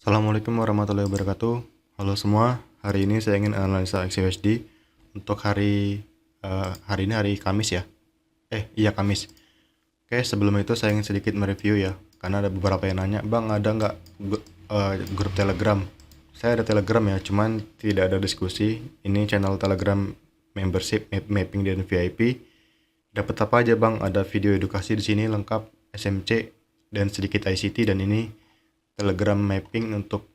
Assalamualaikum warahmatullahi wabarakatuh. Halo semua, hari ini saya ingin analisa XUSD untuk hari ini hari Kamis ya. Iya Kamis. Oke, sebelum itu saya ingin sedikit mereview ya, karena ada beberapa yang nanya, Bang ada nggak grup Telegram? Saya ada Telegram ya, cuman tidak ada diskusi. Ini channel Telegram membership, mapping dan VIP. Dapat apa aja Bang? Ada video edukasi di sini lengkap, SMC dan sedikit ICT, dan ini Telegram mapping untuk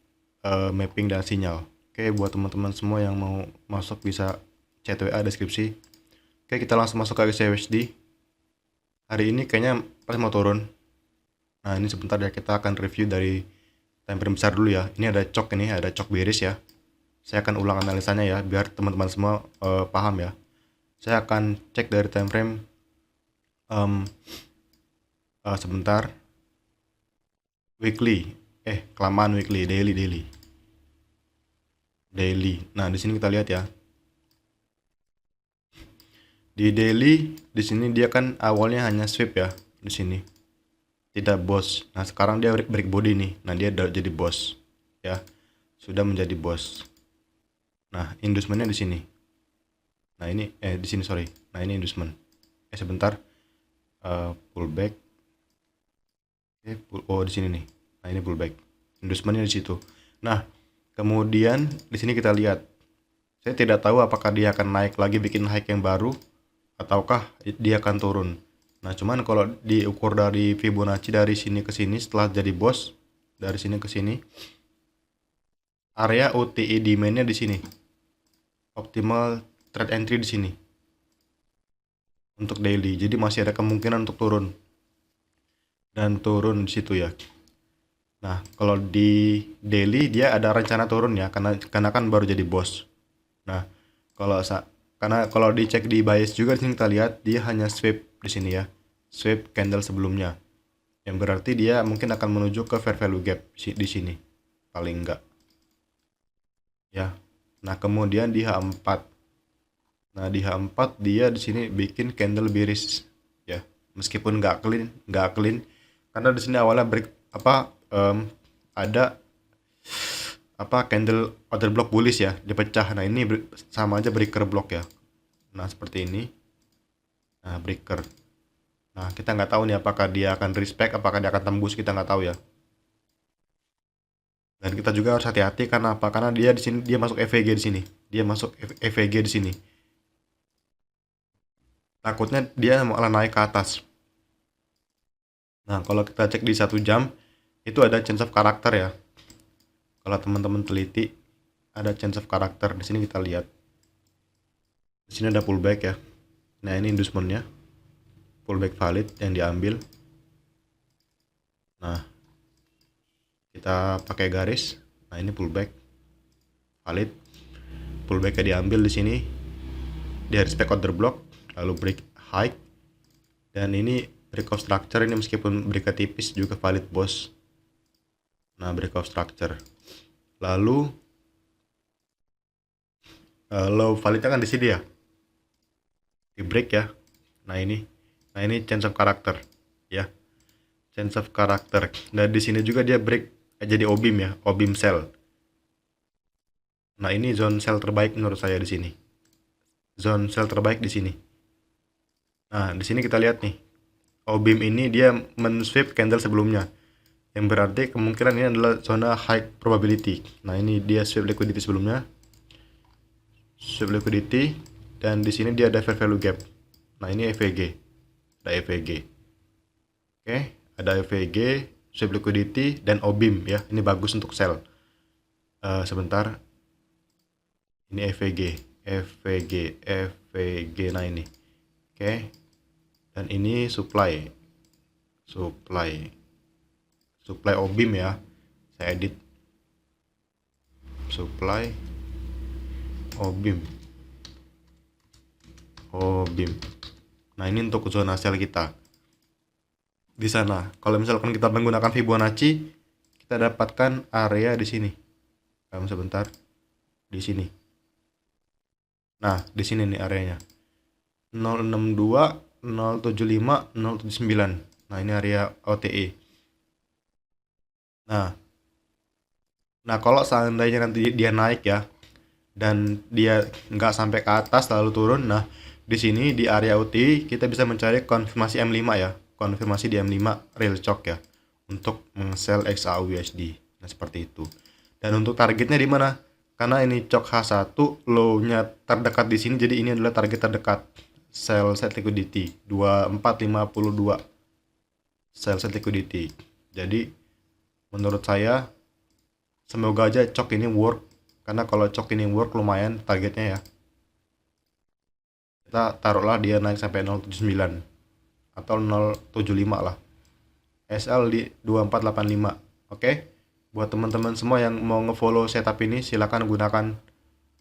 mapping dan sinyal. Oke, buat teman-teman semua yang mau masuk bisa chat WA deskripsi. Oke, kita langsung masuk ke XUSD. Hari ini kayaknya pas mau turun. Nah, ini sebentar ya, kita akan review dari time frame besar dulu ya. Ini ada cok bearish ya. Saya akan ulang analisanya ya biar teman-teman semua paham ya. Saya akan cek dari time frame sebentar. Weekly, kelamaan weekly, daily. Nah, di sini kita lihat ya. Di daily, di sini dia kan awalnya hanya sweep ya, di sini. Tidak bos. Nah, sekarang dia break body nih. Nah, dia udah jadi bos. Ya, sudah menjadi bos. Nah, inducementnya di sini. Nah, ini di sini sorry. Nah, ini inducement. Sebentar. Pullback. Oh, di sini nih. Nah, ini pullback. Inducementnya di situ. Nah, kemudian di sini kita lihat. Saya tidak tahu apakah dia akan naik lagi bikin high yang baru ataukah dia akan turun. Nah, cuman kalau diukur dari Fibonacci dari sini ke sini setelah jadi bos, dari sini ke sini, area OTE demand-nya di sini. Optimal trade entry di sini. Untuk daily. Jadi masih ada kemungkinan untuk turun. Dan turun di situ ya. Nah, kalau di daily dia ada rencana turun ya karena kan baru jadi bos. Nah, kalau karena kalau dicek di bias juga di sini kita lihat dia hanya sweep di sini ya. Sweep candle sebelumnya. Yang berarti dia mungkin akan menuju ke fair value gap di sini. Paling enggak. Ya. Nah, kemudian di H4. Nah, di H4 dia di sini bikin candle bearish ya. Meskipun nggak clean karena di sini awalnya break ada candle order block bullish ya, dipecah. Nah, ini sama aja breaker block ya. Nah, seperti ini. Nah, breaker. Nah, kita nggak tahu nih apakah dia akan respect, apakah dia akan tembus, kita nggak tahu ya. Dan kita juga harus hati-hati karena apa? Karena dia di sini dia masuk EVG di sini. Dia masuk EVG di sini. Takutnya dia malah naik ke atas. Nah, kalau kita cek di 1 jam itu ada change of character ya. Kalau teman-teman teliti ada change of character. Di sini kita lihat. Di sini ada pullback ya. Nah, ini inducementnya. Pullback valid yang diambil. Nah, kita pakai garis. Nah, ini pullback valid. Pullbacknya diambil di sini. Dia respect order block, lalu break high. Dan ini break of structure, ini meskipun break tipis juga valid bos. Nah, break of structure. Lalu low validnya kan di sini ya. Di break ya. Nah, ini change of character ya. Change of character. Nah, di sini juga dia break jadi obim ya, obim sell. Nah, ini zone sell terbaik menurut saya di sini. Zone sell terbaik di sini. Nah, di sini kita lihat nih. Obim ini dia men-sweep candle sebelumnya. Yang berarti kemungkinan ini adalah zona high probability. Nah, ini dia sweep liquidity sebelumnya. Sweep liquidity dan di sini dia ada fair value gap. Nah, ini EVG. Ada EVG. Oke, ada EVG, sweep liquidity dan OBIM ya. Ini bagus untuk sell. Sebentar. Ini EVG, EVG, EVG. Nah, ini. Oke. Dan ini supply. Supply OBIM ya. Saya edit. Supply OBIM. OBIM. Nah, ini untuk zona sell kita. Di sana. Kalau misalkan kita menggunakan Fibonacci, kita dapatkan area di sini. Sebentar. Di sini. Nah, di sini nih areanya. 062, 075, 079. Nah, ini area OTE. Nah, Nah, kalau seandainya nanti dia naik ya, dan dia nggak sampai ke atas lalu turun, nah di sini di area OTI kita bisa mencari konfirmasi M5 ya, konfirmasi di M5 real chok ya, untuk meng-sell XAUUSD. Nah, seperti itu. Dan untuk targetnya di mana? Karena ini cok H1, low-nya terdekat di sini, jadi ini adalah target terdekat. Sell set liquidity 2452, sell set liquidity. Jadi menurut saya semoga aja cok ini work, karena kalau cok ini work lumayan targetnya ya. Kita taruhlah dia naik sampai 079 atau 075 lah. SL di 2485. Oke. Buat teman-teman semua yang mau ngefollow setup ini, silakan gunakan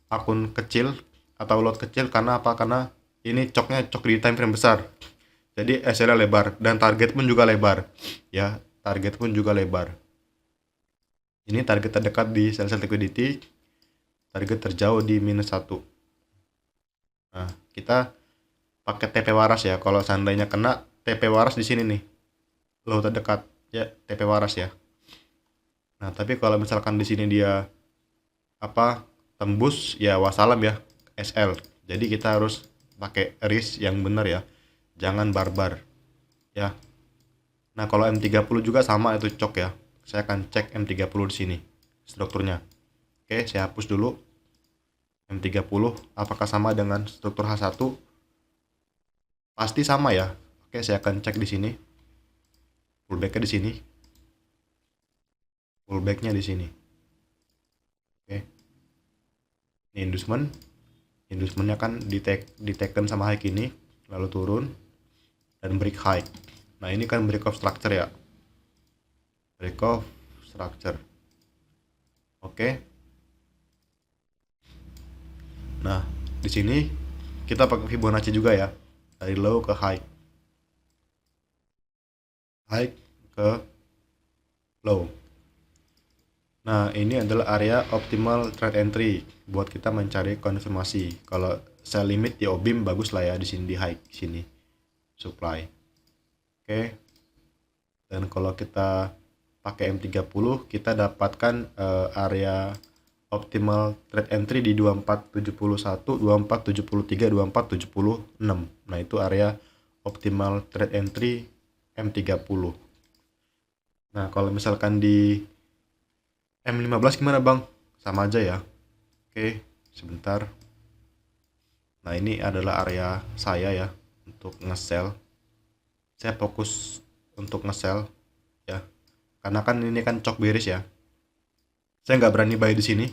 akun kecil atau lot kecil. Karena apa? Karena ini coknya cok di time frame besar. Jadi SL lebar dan target pun juga lebar. Ya, target pun juga lebar. Ini target terdekat di sell liquidity, target terjauh di -1. Nah, kita pakai TP waras ya. Kalau seandainya kena TP waras di sini nih, low terdekat ya, TP waras ya. Nah, tapi kalau misalkan di sini dia apa tembus ya wassalam ya, SL. Jadi kita harus pakai risk yang benar ya. Jangan barbar ya. Nah, kalau M30 juga sama itu cok ya. Saya akan cek M30 di sini strukturnya. Oke, saya hapus dulu. M30 apakah sama dengan struktur H1? Pasti sama ya. Oke, saya akan cek di sini. Pullback-nya di sini. Pullback-nya di sini. Oke. Ini inducement. Inducement-nya kan diteken sama high ini, lalu turun dan break high. Nah, ini kan break of structure ya. Break of structure. Oke. Nah, di sini kita pakai Fibonacci juga ya. Dari low ke high. High ke low. Nah, ini adalah area optimal trade entry buat kita mencari konfirmasi. Kalau sell limit di OBIM bagus lah ya di sini, di high sini. Supply. Oke. Dan kalau kita pakai M30, kita dapatkan area optimal trade entry di 2471, 2473, 2476. Nah, itu area optimal trade entry M30. Nah, kalau misalkan di M15 gimana bang? Sama aja ya. Oke, sebentar. Nah, ini adalah area saya ya untuk nge-sell. Saya fokus untuk nge-sell ya. Karena kan ini kan cok bearish ya. Saya nggak berani buy di sini.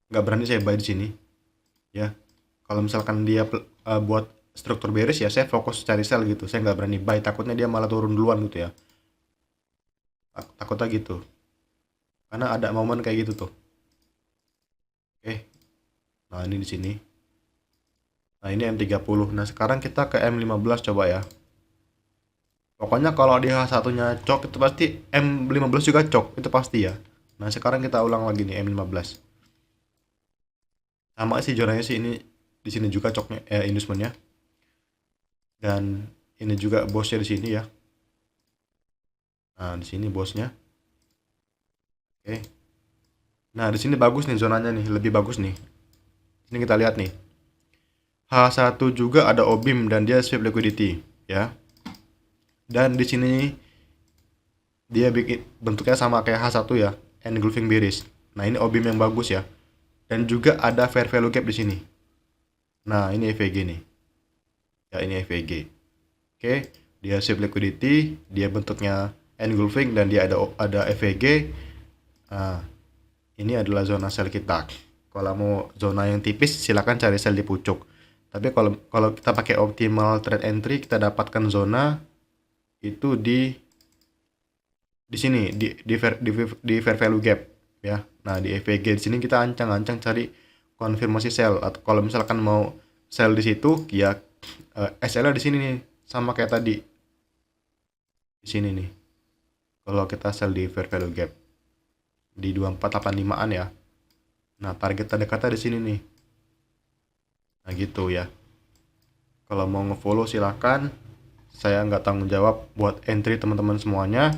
Nggak berani saya buy di sini. Ya. Kalau misalkan dia buat struktur bearish ya, saya fokus cari sell gitu. Saya nggak berani buy, takutnya dia malah turun duluan gitu ya. Takutnya gitu. Karena ada momen kayak gitu tuh. Oke. Nah, ini di sini. Nah, ini M30. Nah, sekarang kita ke M15 coba ya. Pokoknya kalau di H1-nya cok itu pasti M15 juga cok, itu pasti ya. Nah, sekarang kita ulang lagi nih M15. Sama sih zonanya sih ini, di sini juga coknya inducement-nya. Dan ini juga bosnya di sini ya. Nah, di sini bosnya. Oke. Nah, di sini bagus nih zonanya nih, lebih bagus nih. Ini kita lihat nih. H1 juga ada OBIM dan dia sweep liquidity ya. Dan di sini dia bikin bentuknya sama kayak H1 ya, engulfing bearish. Nah, ini OBIM yang bagus ya. Dan juga ada fair value gap di sini. Nah, ini EVG nih. Ya, ini EVG. Oke, dia sweep liquidity, dia bentuknya engulfing dan dia ada EVG. Nah, ini adalah zona sell kita. Kalau mau zona yang tipis silakan cari sell di pucuk. Tapi kalau kita pakai optimal trade entry, kita dapatkan zona itu di sini di fair value gap ya. Nah, di EVG di sini kita ancang-ancang cari konfirmasi sell, atau kalau misalkan mau sell di situ ya SL di sini nih sama kayak tadi. Di sini nih. Kalau kita sell di fair value gap di 2485-an ya. Nah, target terdekatnya di sini nih. Nah, gitu ya. Kalau mau ngefollow silakan. Saya nggak tanggung jawab buat entry teman-teman semuanya.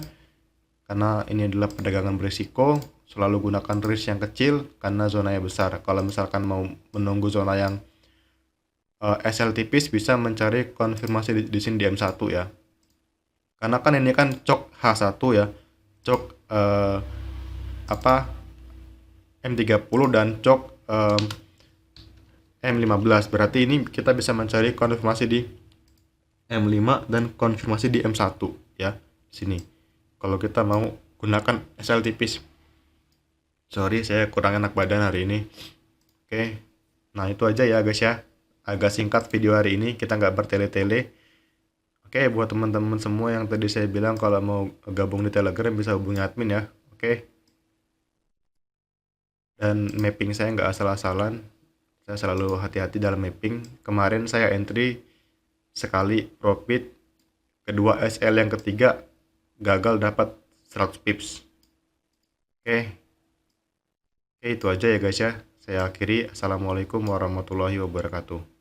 Karena ini adalah perdagangan berisiko. selalu gunakan range yang kecil karena zonanya besar. Kalau misalkan mau menunggu zona yang SL tipis, bisa mencari konfirmasi di sini di M1 ya. Karena kan ini kan cok H1 ya, cok apa M30 dan cok M15. Berarti ini kita bisa mencari konfirmasi di M5 dan konfirmasi di M1 ya. Sini. Kalau kita mau gunakan SL tipis. Sorry, saya kurang enak badan hari ini. Oke. Nah, itu aja ya guys ya. Agak singkat video hari ini, kita nggak bertele-tele. Oke, buat teman-teman semua yang tadi saya bilang kalau mau gabung di Telegram bisa hubungi admin ya. Oke. Dan mapping saya nggak asal-asalan. Saya selalu hati-hati dalam mapping. Kemarin saya entry sekali profit, kedua SL, yang ketiga gagal dapat 100 pips. Oke. Oke, itu aja ya guys ya. Saya akhiri. Assalamualaikum warahmatullahi wabarakatuh.